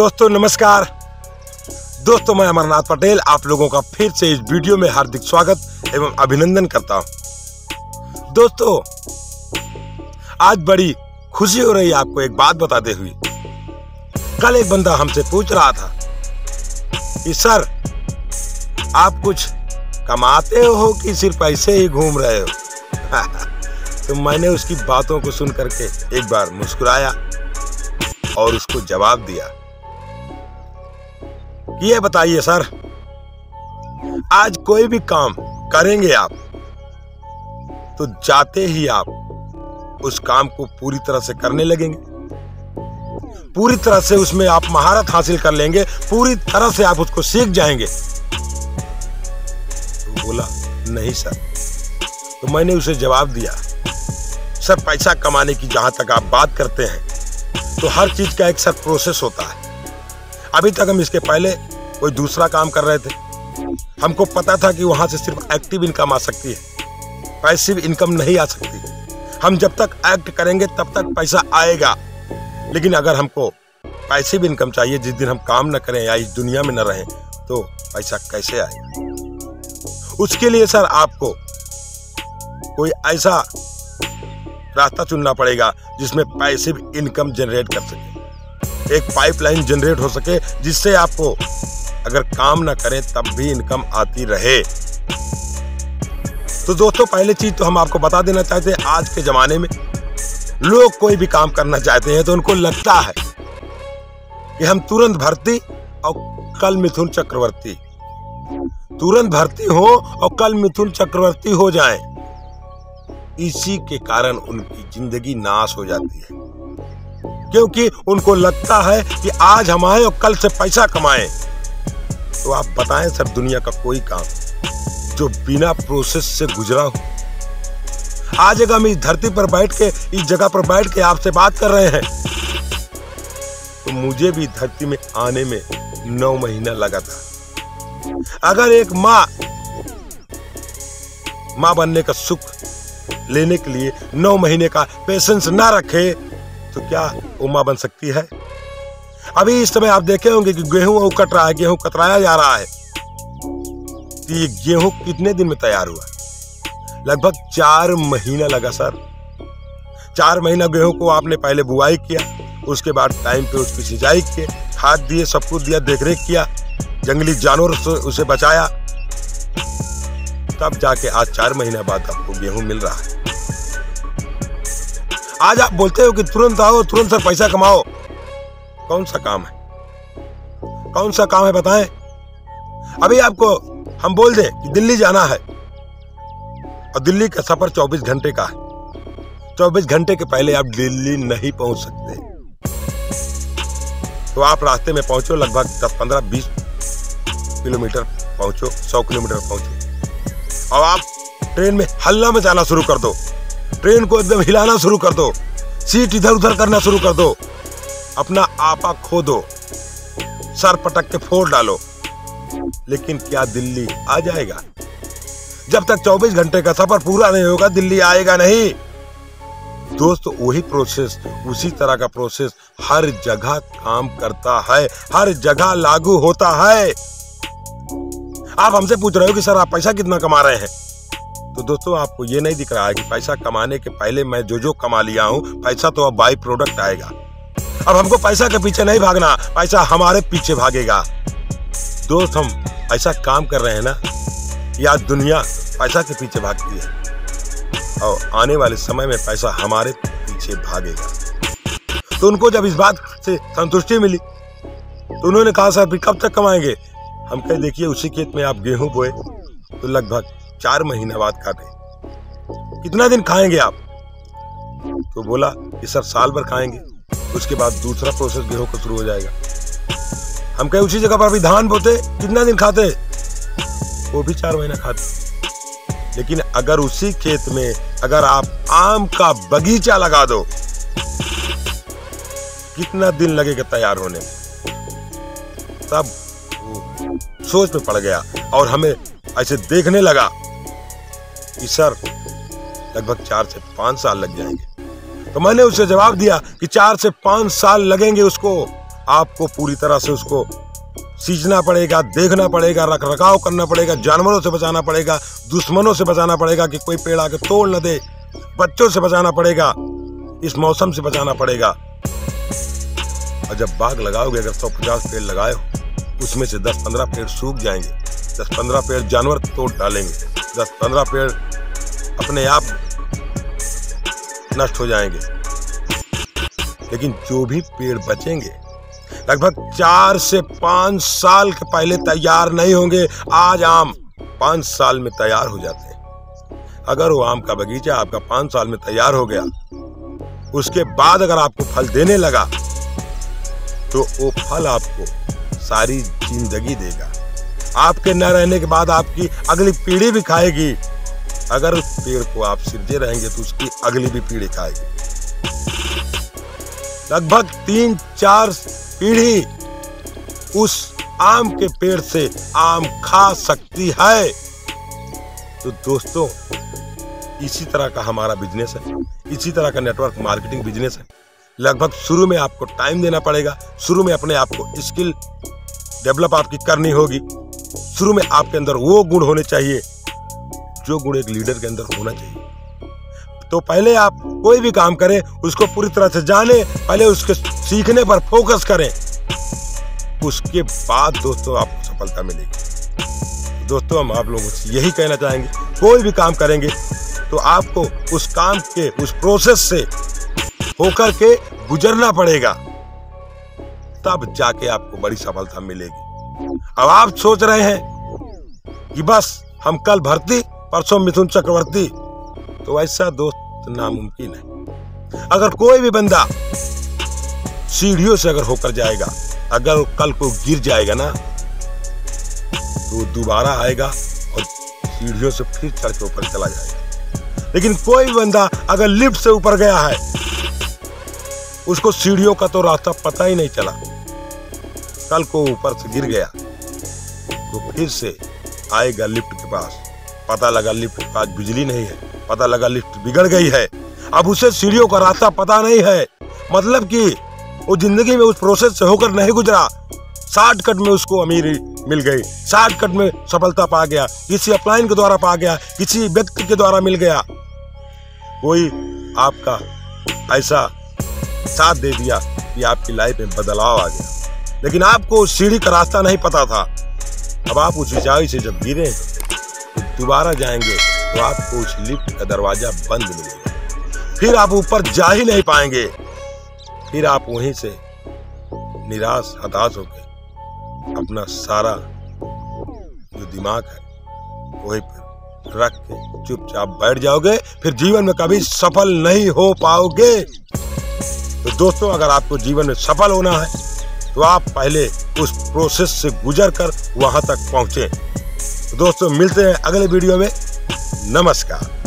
दोस्तों नमस्कार। दोस्तों मैं अमरनाथ पटेल आप लोगों का फिर से इस वीडियो में हार्दिक स्वागत एवं अभिनंदन करता हूं। दोस्तों आज बड़ी खुशी हो रही है आपको एक बात बताते हुए। कल एक बंदा हमसे पूछ रहा था कि सर आप कुछ कमाते हो कि सिर्फ ऐसे ही घूम रहे हो? तो मैंने उसकी बातों को सुन करके एक बार मुस्कुराया और उसको जवाब दिया, ये बताइए सर, आज कोई भी काम करेंगे आप तो जाते ही आप उस काम को पूरी तरह से करने लगेंगे, पूरी तरह से उसमें आप महारत हासिल कर लेंगे, पूरी तरह से आप उसको सीख जाएंगे। तो बोला नहीं सर। तो मैंने उसे जवाब दिया, सर पैसा कमाने की जहां तक आप बात करते हैं तो हर चीज का एक सर प्रोसेस होता है। अभी तक हम इसके पहले कोई दूसरा काम कर रहे थे, हमको पता था कि वहां से सिर्फ एक्टिव इनकम आ सकती है, पैसिव इनकम नहीं आ सकती। हम जब तक एक्ट करेंगे तब तक पैसा आएगा, लेकिन अगर हमको पैसिव इनकम चाहिए, जिस दिन हम काम न करें या इस दुनिया में न रहें तो पैसा कैसे आएगा? उसके लिए सर आपको कोई ऐसा रास्ता चुनना पड़ेगा जिसमें पैसिव इनकम जनरेट कर सके, एक पाइपलाइन जनरेट हो सके जिससे आपको अगर काम ना करें तब भी इनकम आती रहे। तो दोस्तों पहले चीज तो हम आपको बता देना चाहते हैं, आज के जमाने में लोग कोई भी काम करना चाहते हैं तो उनको लगता है कि हम तुरंत भर्ती और कल मिथुन चक्रवर्ती, तुरंत भर्ती हो और कल मिथुन चक्रवर्ती हो जाएं। इसी के कारण उनकी जिंदगी नाश हो जाती है, क्योंकि उनको लगता है कि आज हम आए और कल से पैसा कमाएं। तो आप बताएं सर, दुनिया का कोई काम जो बिना प्रोसेस से गुजरा हो? आज अगर हम इस धरती पर बैठ के, इस जगह पर बैठ के आपसे बात कर रहे हैं तो मुझे भी धरती में आने में 9 महीना लगा था। अगर एक माँ बनने का सुख लेने के लिए 9 महीने का पेशेंस ना रखे तो क्या वो मां बन सकती है? अभी इस समय आप देखे होंगे कि गेहूं कट रहा है, गेहूं कतराया जा रहा है। तो ये गेहूं कितने दिन में तैयार हुआ? लगभग 4 महीना लगा सर। 4 महीना गेहूं को आपने पहले बुआई किया, उसके बाद टाइम पे उसकी सिंचाई किए, खाद दिए, सब कुछ दिया, देखरेख किया, जंगली जानवर से उसे बचाया, तब जाके आज 4 महीना बाद आपको गेहूं मिल रहा है। आज आप बोलते हो कि तुरंत आओ, तुरंत सर पैसा कमाओ। कौन सा काम है? कौन सा काम है बताएं? अभी आपको हम बोल दें कि दिल्ली जाना है और दिल्ली का सफर 24 घंटे का है, 24 घंटे के पहले आप दिल्ली नहीं पहुंच सकते। तो आप रास्ते में पहुंचो, लगभग 10, 15, 20 किलोमीटर पहुंचो, 100 किलोमीटर पहुंचो, और आप ट्रेन में हल्ला मचाना शुरू कर दो, ट्रेन को एकदम हिलाना शुरू कर दो, सीट इधर उधर करना शुरू कर दो, अपना आपा खो दो, सर पटक के फोड़ डालो। लेकिन क्या दिल्ली आ जाएगा? जब तक 24 घंटे का सफर पूरा नहीं होगा दिल्ली आएगा नहीं। दोस्तों वही प्रोसेस, उसी तरह का प्रोसेस हर जगह काम करता है, हर जगह लागू होता है। आप हमसे पूछ रहे हो कि सर आप पैसा कितना कमा रहे हैं? तो दोस्तों आपको ये नहीं दिख रहा है कि पैसा कमाने के पहले मैं जो कमा लिया हूं, पैसा तो अब बाई प्रोडक्ट आएगा। अब हमको पैसा के पीछे नहीं भागना, पैसा हमारे पीछे भागेगा। दोस्त हम ऐसा काम कर रहे हैं ना, या दुनिया पैसा के पीछे भागती है और आने वाले समय में पैसा हमारे पीछे भागेगा। तो उनको जब इस बात से संतुष्टि मिली तो उन्होंने कहा सर फिर कब तक कमाएंगे? हम कहे देखिए उसी खेत में आप गेहूं बोए तो लगभग 4 महीने बाद काटे, कितना दिन खाएंगे आप? तो बोला कि सर साल भर खाएंगे, उसके बाद दूसरा प्रोसेस गेहूं का शुरू हो जाएगा। हम कहे उसी जगह पर अभी धान बोते, कितना दिन खाते? वो भी 4 महीना खाते। लेकिन अगर उसी खेत में अगर आप आम का बगीचा लगा दो, कितना दिन लगेगा तैयार होने में? तब सोच में पड़ गया और हमें ऐसे देखने लगा कि सर लगभग 4 से 5 साल लग जाएंगे। तो मैंने उसे जवाब दिया कि 4 से 5 साल लगेंगे उसको आपको पूरी तरह से उसको सींचना पड़ेगा, देखना पड़ेगा, रख रखाव करना पड़ेगा, जानवरों से बचाना पड़ेगा, दुश्मनों से बचाना पड़ेगा कि कोई पेड़ आके तोड़ न दे, बच्चों से बचाना पड़ेगा, इस मौसम से बचाना पड़ेगा। और जब बाग लगाओगे, अगर 150 पेड़ लगाए हो, उसमें से 10-15 पेड़ सूख जाएंगे, 10-15 पेड़ जानवर तोड़ डालेंगे, 10-15 पेड़ अपने आप नष्ट हो जाएंगे। लेकिन जो भी पेड़ बचेंगे लगभग 4 से 5 साल के पहले तैयार नहीं होंगे। आज आम 5 साल में तैयार हो जाते हैं। अगर वो आम का बगीचा आपका 5 साल में तैयार हो गया, उसके बाद अगर आपको फल देने लगा, तो वो फल आपको सारी जिंदगी देगा। आपके न रहने के बाद आपकी अगली पीढ़ी भी खाएगी। अगर उस पेड़ को आप सिरजे रहेंगे तो उसकी अगली भी पीढ़ी खाएगी। लगभग 3-4 पीढ़ी उस आम के पेड़ से आम खा सकती है। तो दोस्तों, इसी तरह का हमारा बिजनेस है, इसी तरह का नेटवर्क मार्केटिंग बिजनेस है। लगभग शुरू में आपको टाइम देना पड़ेगा, शुरू में अपने आप को स्किल डेवलप आपकी करनी होगी। शुरू में आपके अंदर वो गुण होने चाहिए जो गुण एक लीडर के अंदर होना चाहिए। तो पहले आप कोई भी काम करें, उसको पूरी तरह से जाने, पहले उसके सीखने पर फोकस करें, उसके बाद दोस्तों आपको सफलता मिलेगी। दोस्तों, हम आप लोगों से यही कहना चाहेंगे, कोई भी काम करेंगे तो आपको उस काम के उस प्रोसेस से होकर के गुजरना पड़ेगा, तब जाके आपको बड़ी सफलता मिलेगी। अब आप सोच रहे हैं कि बस हम कल भर्ती, परसों मिथुन चक्रवर्ती, तो ऐसा दोस्त नामुमकिन है। अगर कोई भी बंदा सीढ़ियों से अगर होकर जाएगा, अगर कल को गिर जाएगा ना, तो दोबारा आएगा और सीढ़ियों से फिर चढ़ के ऊपर चला जाएगा। लेकिन कोई भी बंदा अगर लिफ्ट से ऊपर गया है, उसको सीढ़ियों का तो रास्ता पता ही नहीं चला, कल को ऊपर से गिर गया तो फिर से आएगा लिफ्ट के पास, पता लगा लिफ्ट के पास बिजली नहीं है, पता लगा लिफ्ट बिगड़ गई है, अब उसे सीढ़ियों का रास्ता पता नहीं है। मतलब कि वो जिंदगी में उस प्रोसेस से होकर नहीं गुजरा, शॉर्टकट में उसको अमीरी मिल गई, शॉर्टकट में सफलता पा गया, किसी अपलाइन के द्वारा पा गया, किसी व्यक्ति के द्वारा मिल गया, कोई आपका ऐसा साथ दे दिया कि आपकी लाइफ में बदलाव आ गया। लेकिन आपको उस सीढ़ी का रास्ता नहीं पता था। अब आप उस ऊंचाई से जब गिरे तो दोबारा जाएंगे तो आपको उस लिफ्ट का दरवाजा बंद मिलेगा, फिर आप ऊपर जा ही नहीं पाएंगे। फिर आप वहीं से निराश हताश होकर अपना सारा जो दिमाग है वहीं पर रख के चुपचाप बैठ जाओगे, फिर जीवन में कभी सफल नहीं हो पाओगे। तो दोस्तों, अगर आपको जीवन में सफल होना है तो आप पहले उस प्रोसेस से गुजर कर वहां तक पहुंचे। तो दोस्तों, मिलते हैं अगले वीडियो में। नमस्कार।